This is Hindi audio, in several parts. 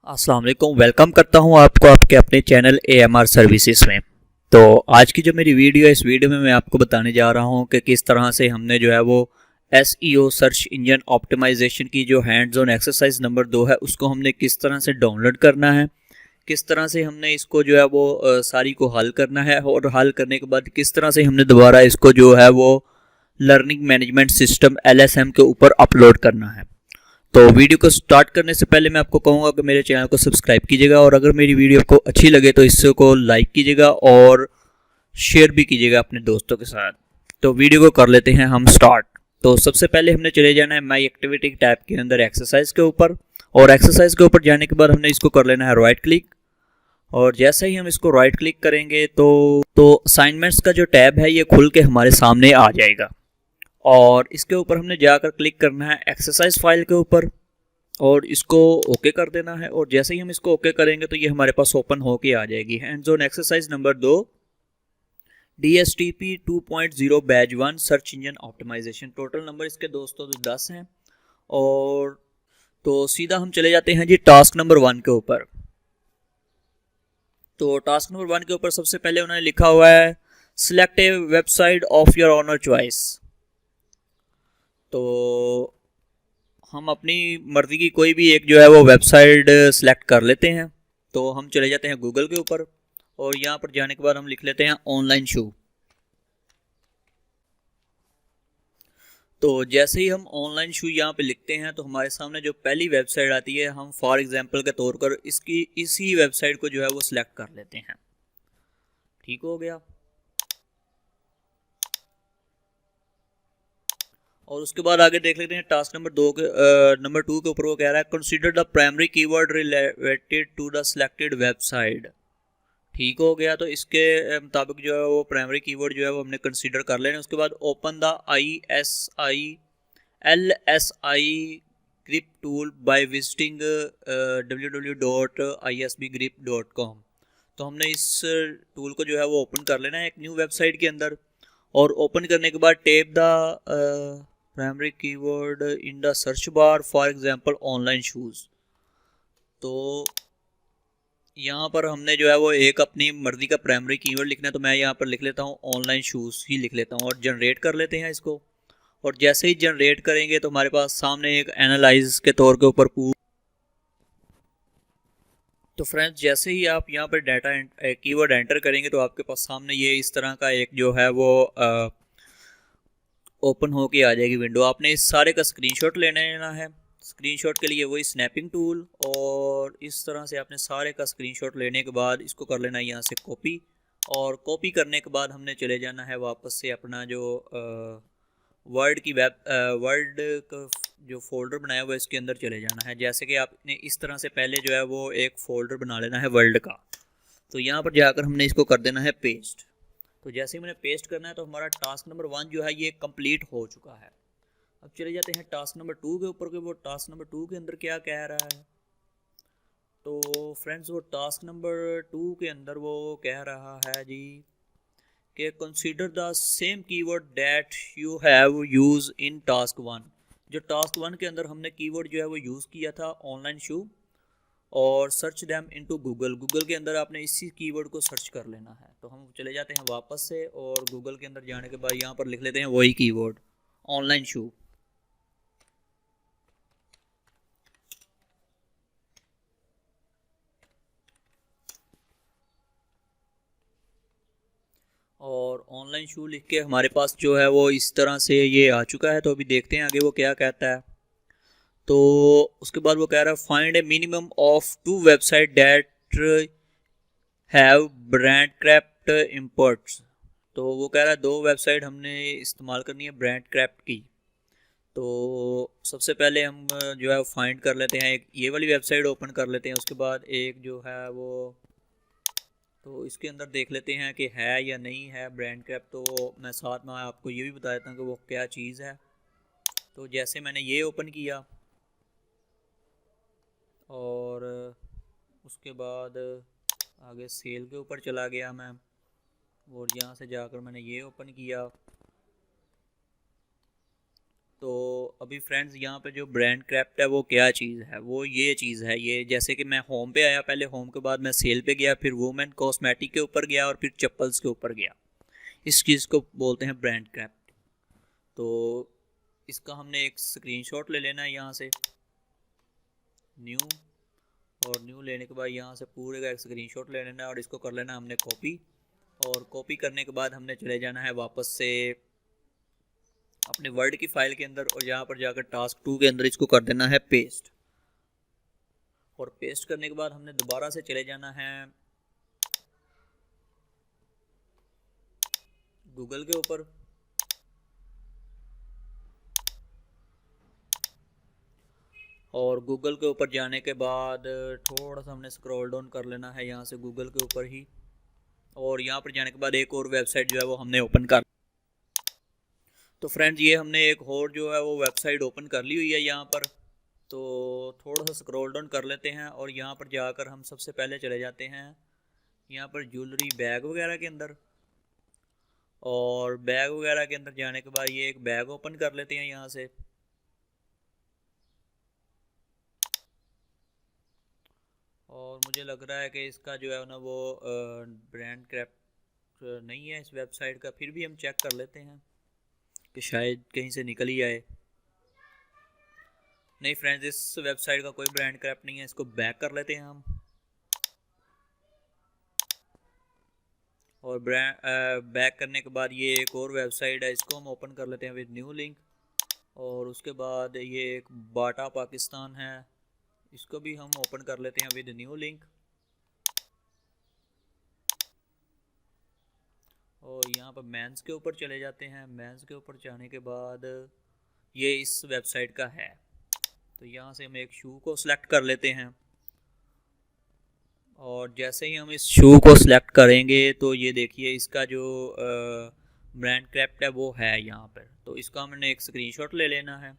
अस्सलाम वालेकुम। वेलकम करता हूं आपको आपके अपने चैनल AMR सर्विसेज में। तो आज की जो मेरी वीडियो है, इस वीडियो में मैं आपको बताने जा रहा हूं कि किस तरह से हमने जो है वो SEO सर्च इंजन ऑप्टिमाइजेशन की जो हैंड्स ऑन एक्सरसाइज नंबर 2 है उसको हमने किस तरह से डाउनलोड करना है, किस तरह से हमने इसको जो है वो सारी को हल करना है और हल करने के बाद किस तरह से हमने दोबारा इसको जो है वो लर्निंग मैनेजमेंट सिस्टम LSM के ऊपर अपलोड करना है। तो वीडियो को स्टार्ट करने से पहले मैं आपको कहूँगा कि मेरे चैनल को सब्सक्राइब कीजिएगा और अगर मेरी वीडियो आपको अच्छी लगे तो इसको लाइक कीजिएगा और शेयर भी कीजिएगा अपने दोस्तों के साथ। तो वीडियो को कर लेते हैं हम स्टार्ट। तो सबसे पहले हमने चले जाना है माई एक्टिविटी टैब के अंदर एक्सरसाइज के ऊपर, और एक्सरसाइज के ऊपर जाने के बाद हमने इसको कर लेना है राइट क्लिक। और जैसे ही हम इसको राइट क्लिक करेंगे तो असाइनमेंट्स का जो टैब है ये खुल के हमारे सामने आ जाएगा और इसके ऊपर हमने जाकर क्लिक करना है एक्सरसाइज फाइल के ऊपर और इसको ओके कर देना है। और जैसे ही हम इसको ओके करेंगे तो ये हमारे पास ओपन होके आ जाएगी hands on exercise number 2 DSTP 2.0 batch 1 search engine optimisation. Total number इसके दोस्तों 10 हैं। और तो सीधा हम चले जाते हैं जी टास्क नंबर 1 के ऊपर। तो टास्क नंबर 1 के ऊपर सबसे पहले उन्होंने लिखा हुआ है select a website of your owner choice. तो हम अपनी मर्जी की कोई भी एक जो है वो वेबसाइट सेलेक्ट कर लेते हैं। तो हम चले जाते हैं गूगल के ऊपर और यहाँ पर जाने के बाद हम लिख लेते हैं ऑनलाइन शू। तो जैसे ही हम ऑनलाइन शू यहाँ पे लिखते हैं तो हमारे सामने जो पहली वेबसाइट आती है, हम फॉर एग्जांपल के तौर पर इसी वेबसाइट को जो है वो सिलेक्ट कर लेते हैं। ठीक हो गया। और उसके बाद आगे देख लेते हैं टास्क नंबर 2 के नंबर 2 के ऊपर वो कह रहा है consider the primary keyword related to the selected website. ठीक हो गया। तो इसके मुताबिक जो है वो प्राइमरी कीवर्ड जो है वो हमने कंसीडर कर लेना। उसके बाद open the LSI grip tool by visiting www.isbgrip.com। तो हमने इस टूल को जो है वो ओपन कर लेना है एक न्यू वेबसाइट के अंदर। और ओपन करने के बाद tape the primary keyword in the search bar, for example online shoes. तो यहाँ पर हमने जो है वो एक अपनी मर्जी का प्राइमरी कीवर्ड लिखना है। तो मैं यहाँ पर लिख लेता हूँ ऑनलाइन शूज़ ही लिख लेता हूँ और जनरेट कर लेते हैं इसको। और जैसे ही जनरेट करेंगे तो हमारे पास सामने एक एनालाइज के तौर के ऊपर तो फ्रेंड्स जैसे ही आप यहाँ पर डाटा कीवर्ड एंटर करेंगे तो आपके पास सामने ये इस तरह का एक जो है वो ओपन होके आ जाएगी विंडो। आपने इस सारे का स्क्रीनशॉट लेना है। स्क्रीनशॉट के लिए वही स्नैपिंग टूल और इस तरह से आपने सारे का स्क्रीनशॉट लेने के बाद इसको कर लेना है यहाँ से कॉपी। और कॉपी करने के बाद हमने चले जाना है वापस से अपना जो वर्ड का जो फोल्डर बनाया हुआ है इसके अंदर चले जाना है। जैसे कि आपने इस तरह से पहले जो है वो एक फ़ोल्डर बना लेना है वर्ल्ड का। तो यहाँ पर जाकर हमने इसको कर देना है पेस्ट। तो जैसे ही मैंने पेस्ट करना है तो हमारा टास्क नंबर 1 जो है ये कंप्लीट हो चुका है। अब चले जाते हैं टास्क नंबर 2 के ऊपर कि वो टास्क नंबर 2 के अंदर क्या कह रहा है। तो फ्रेंड्स वो टास्क नंबर 2 के अंदर वो कह रहा है जी कि consider the same keyword that you have use in task 1। जो टास्क 1 के अंदर हमने कीवर्ड जो है वो यूज़ किया था ऑनलाइन शू, और search them into Google. Google के अंदर आपने इसी कीवर्ड को सर्च कर लेना है। तो हम चले जाते हैं वापस से और गूगल के अंदर जाने के बाद यहाँ पर लिख लेते हैं वही कीवर्ड ऑनलाइन शू। और ऑनलाइन शू लिख के हमारे पास जो है वो इस तरह से ये आ चुका है। तो अभी देखते हैं आगे वो क्या कहता है। तो उसके बाद वो कह रहा है find A minimum of 2 website that have brand craft imports. तो वो कह रहा है 2 वेबसाइट हमने इस्तेमाल करनी है ब्रांड क्राफ्ट की। तो सबसे पहले हम जो है फाइंड कर लेते हैं, एक ये वाली वेबसाइट ओपन कर लेते हैं। उसके बाद एक जो है वो तो इसके अंदर देख लेते हैं कि है या नहीं है ब्रांड क्राफ्ट। तो मैं साथ में आपको ये भी बता देता हूँ कि वो क्या चीज़ है। तो जैसे मैंने ये ओपन किया और उसके बाद आगे सेल के ऊपर चला गया मैं, और यहाँ से जाकर मैंने ये ओपन किया तो अभी फ्रेंड्स यहाँ पे जो ब्रांड क्राफ्ट है वो क्या चीज़ है, वो ये चीज़ है। ये जैसे कि मैं होम पे आया, पहले होम के बाद मैं सेल पे गया, फिर वुमेन कॉस्मेटिक के ऊपर गया और फिर चप्पल्स के ऊपर गया। इस चीज़ को बोलते हैं ब्रांड क्राफ्ट। तो इसका हमने एक स्क्रीनशॉट ले लेना है यहाँ से, न्यू, और न्यू लेने के बाद यहाँ से पूरे का एक स्क्रीनशॉट ले लेना है और इसको कर लेना हमने कॉपी। और कॉपी करने के बाद हमने चले जाना है वापस से अपने वर्ड की फाइल के अंदर और यहाँ पर जाकर टास्क 2 के अंदर इसको कर देना है पेस्ट। और पेस्ट करने के बाद हमने दोबारा से चले जाना है गूगल के ऊपर, और गूगल के ऊपर जाने के बाद थोड़ा सा हमने स्क्रॉल डाउन कर लेना है यहाँ से गूगल के ऊपर ही, और यहाँ पर जाने के बाद एक और वेबसाइट जो है वो हमने ओपन कर। तो फ्रेंड्स ये हमने एक और जो है वो वेबसाइट ओपन कर ली हुई है यहाँ पर। तो थोड़ा सा स्क्रॉल डाउन कर लेते हैं और यहाँ पर जाकर हम सबसे पहले चले जाते हैं यहाँ पर ज्वेलरी बैग वगैरह के अंदर, और बैग वगैरह के अंदर जाने के बाद ये एक बैग ओपन कर लेते हैं यहाँ से। और मुझे लग रहा है कि इसका जो है ना वो ब्रांड क्राफ्ट नहीं है इस वेबसाइट का, फिर भी हम चेक कर लेते हैं कि शायद कहीं से निकल ही आए। नहीं फ्रेंड्स, इस वेबसाइट का कोई ब्रांड क्राफ्ट नहीं है, इसको बैक कर लेते हैं हम। और बैक करने के बाद ये एक और वेबसाइट है, इसको हम ओपन कर लेते हैं विद न्यू लिंक। और उसके बाद ये एक बाटा पाकिस्तान है, इसको भी हम ओपन कर लेते हैं विद न्यू लिंक। और यहाँ पर मेंस के ऊपर चले जाते हैं। मेंस के ऊपर जाने के बाद ये इस वेबसाइट का है, तो यहाँ से हम एक शू को सिलेक्ट कर लेते हैं। और जैसे ही हम इस शू को सिलेक्ट करेंगे तो ये देखिए इसका जो ब्रांड क्राफ्ट है वो है यहाँ पर। तो इसका हमने एक स्क्रीनशॉट ले लेना है।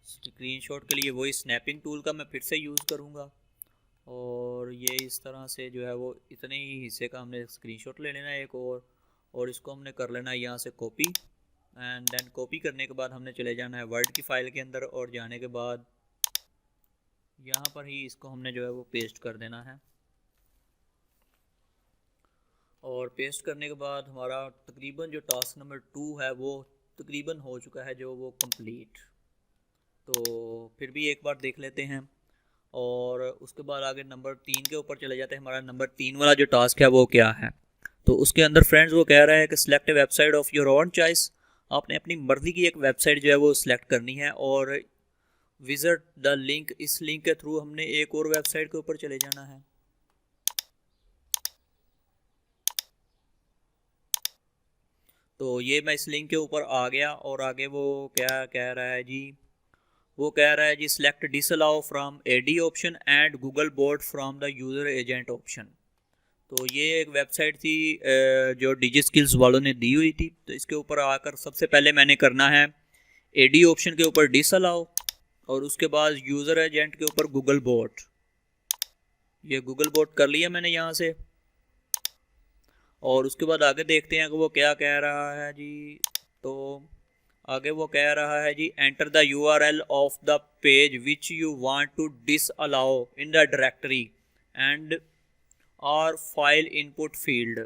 स्क्रीनशॉट के लिए वही स्नैपिंग टूल का मैं फिर से यूज़ करूँगा, और ये इस तरह से जो है वो इतने ही हिस्से का हमने स्क्रीनशॉट ले लेना है एक और इसको हमने कर लेना है यहाँ से कॉपी। एंड देन कॉपी करने के बाद हमने चले जाना है वर्ड की फाइल के अंदर, और जाने के बाद यहाँ पर ही इसको हमने जो है वो पेस्ट कर देना है। और पेस्ट करने के बाद हमारा तकरीबन जो टास्क नंबर 2 है वो तकरीबन हो चुका है जो वो कंप्लीट। तो फिर भी एक बार देख लेते हैं, और उसके बाद आगे नंबर 3 के ऊपर चले जाते हैं। हमारा नंबर 3 वाला जो टास्क है वो क्या है, तो उसके अंदर फ्रेंड्स वो कह रहा है कि select website of your own choice. आपने अपनी मर्जी की एक वेबसाइट जो है वो सिलेक्ट करनी है और विजिट द लिंक, इस लिंक के थ्रू हमने एक और वेबसाइट के ऊपर चले जाना है। तो ये मैं इस लिंक के ऊपर आ गया, और आगे वो क्या कह रहा है जी, वो कह रहा है जी select disallow from add option and Google bot from the user agent option. तो ये एक वेबसाइट थी जो डिजी स्किल्स वालों ने दी हुई थी। तो इसके ऊपर आकर सबसे पहले मैंने करना है एडी ऑप्शन के ऊपर डिसअलाउ, और उसके बाद यूज़र एजेंट के ऊपर गूगल बोट। ये गूगल बोट कर लिया मैंने यहाँ से, और उसके बाद आगे देखते हैं कि वो क्या कह रहा है जी। तो आगे वो कह रहा है जी enter the URL of the page which you want to disallow in the directory and or file input field.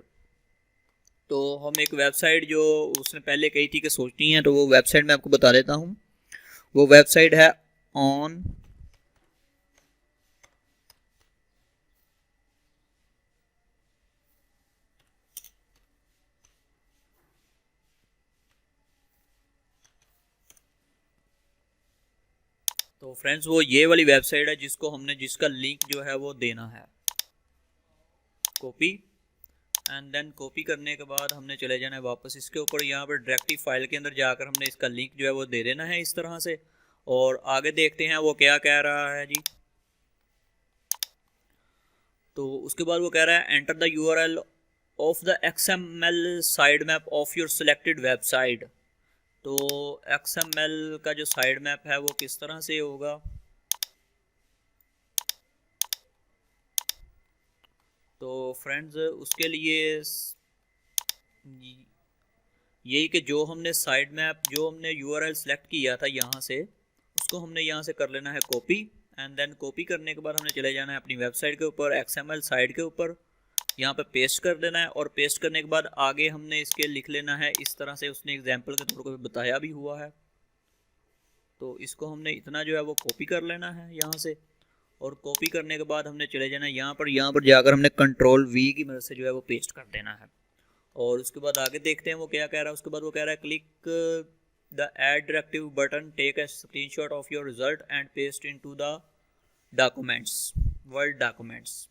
तो हम एक वेबसाइट जो उसने पहले कही थी कि सोचनी है, तो वो वेबसाइट मैं आपको बता देता हूँ। वो वेबसाइट है ऑन तो फ्रेंड्स वो ये वाली वेबसाइट है जिसको हमने, जिसका लिंक जो है वो देना है। कॉपी, एंड देन कॉपी करने के बाद हमने चले जाना है वापस इसके ऊपर। यहाँ पर डायरेक्टली फाइल के अंदर जाकर हमने इसका लिंक जो है वो दे देना है इस तरह से। और आगे देखते हैं वो क्या कह रहा है जी। तो उसके बाद वो कह रहा है enter the URL of the XML side map of your selected website. तो XML का जो साइड मैप है वो किस तरह से होगा, तो फ्रेंड्स उसके लिए यही कि जो हमने साइड मैप, जो हमने URL सेलेक्ट किया था यहाँ से, उसको हमने यहाँ से कर लेना है कॉपी। एंड देन कॉपी करने के बाद हमने चले जाना है अपनी वेबसाइट के ऊपर, XML साइट के ऊपर, यहाँ पे पेस्ट कर देना है। और पेस्ट करने के बाद आगे हमने इसके लिख लेना है इस तरह से, उसने एग्जाम्पल के तौर पर बताया भी हुआ है। तो इसको हमने इतना जो है वो कॉपी कर लेना है यहाँ से। और कॉपी करने के बाद हमने चले जाना है यहाँ पर जाकर हमने Ctrl+V की मदद से जो है वो पेस्ट कर देना है। और उसके बाद आगे देखते हैं वो क्या कह रहा है। उसके बाद वो कह रहा है click the add directive button, take a screenshot of your result and paste into the documents, word documents.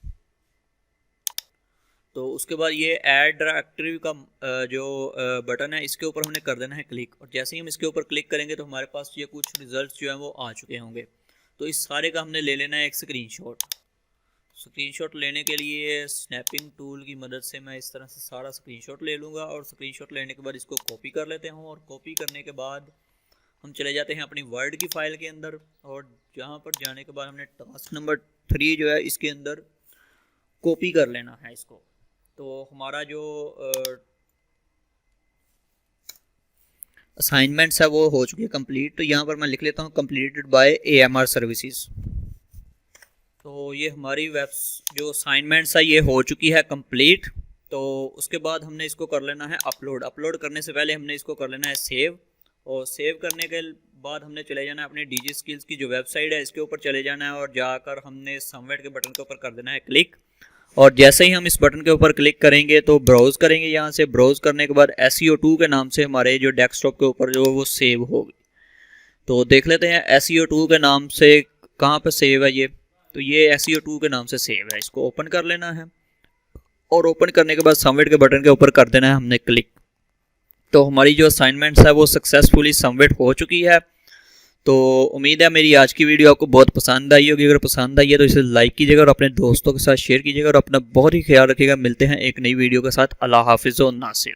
तो उसके बाद ये ऐड डायरेक्टिव का जो बटन है इसके ऊपर हमने कर देना है क्लिक। और जैसे ही हम इसके ऊपर क्लिक करेंगे तो हमारे पास ये कुछ रिजल्ट्स जो हैं वो आ चुके होंगे। तो इस सारे का हमने ले लेना है एक स्क्रीनशॉट। स्क्रीनशॉट लेने के लिए स्नैपिंग टूल की मदद से मैं इस तरह से सारा स्क्रीनशॉट ले लूँगा। और स्क्रीनशॉट लेने के बाद इसको कॉपी कर लेते हैं। और कॉपी करने के बाद हम चले जाते हैं अपनी वर्ड की फाइल के अंदर। और जहाँ पर जाने के बाद हमने टास्क नंबर 3 जो है इसके अंदर कॉपी कर लेना है इसको। तो हमारा जो असाइनमेंट्स है वो हो चुकी है कंप्लीट। तो यहाँ पर मैं लिख लेता हूँ कंप्लीटेड बाय AMR सर्विसेज। तो ये हमारी जो असाइनमेंट्स है ये हो चुकी है कंप्लीट। तो उसके बाद हमने इसको कर लेना है अपलोड। अपलोड करने से पहले हमने इसको कर लेना है सेव। और सेव करने के बाद हमने चले जाना है अपनी DG स्किल्स की जो वेबसाइट है इसके ऊपर चले जाना है। और जाकर हमने सबमिट के बटन के ऊपर कर देना है क्लिक। और जैसे ही हम इस बटन के ऊपर क्लिक करेंगे तो ब्राउज़ करेंगे। यहाँ से ब्राउज़ करने के बाद SEO2 के नाम से हमारे जो डेस्कटॉप के ऊपर जो वो सेव होगी। तो देख लेते हैं SEO2 के नाम से कहाँ पर सेव है ये। तो ये SEO2 के नाम से सेव है, इसको ओपन कर लेना है। और ओपन करने के बाद सबमिट के बटन के ऊपर कर देना है हमने क्लिक। तो हमारी जो असाइनमेंट्स है वो सक्सेसफुली सबमिट हो चुकी है। तो उम्मीद है मेरी आज की वीडियो आपको बहुत पसंद आई होगी। अगर पसंद आई है तो इसे लाइक कीजिएगा और अपने दोस्तों के साथ शेयर कीजिएगा। और अपना बहुत ही ख्याल रखिएगा। मिलते हैं एक नई वीडियो के साथ। अल्लाह हाफिज़ व नासिर।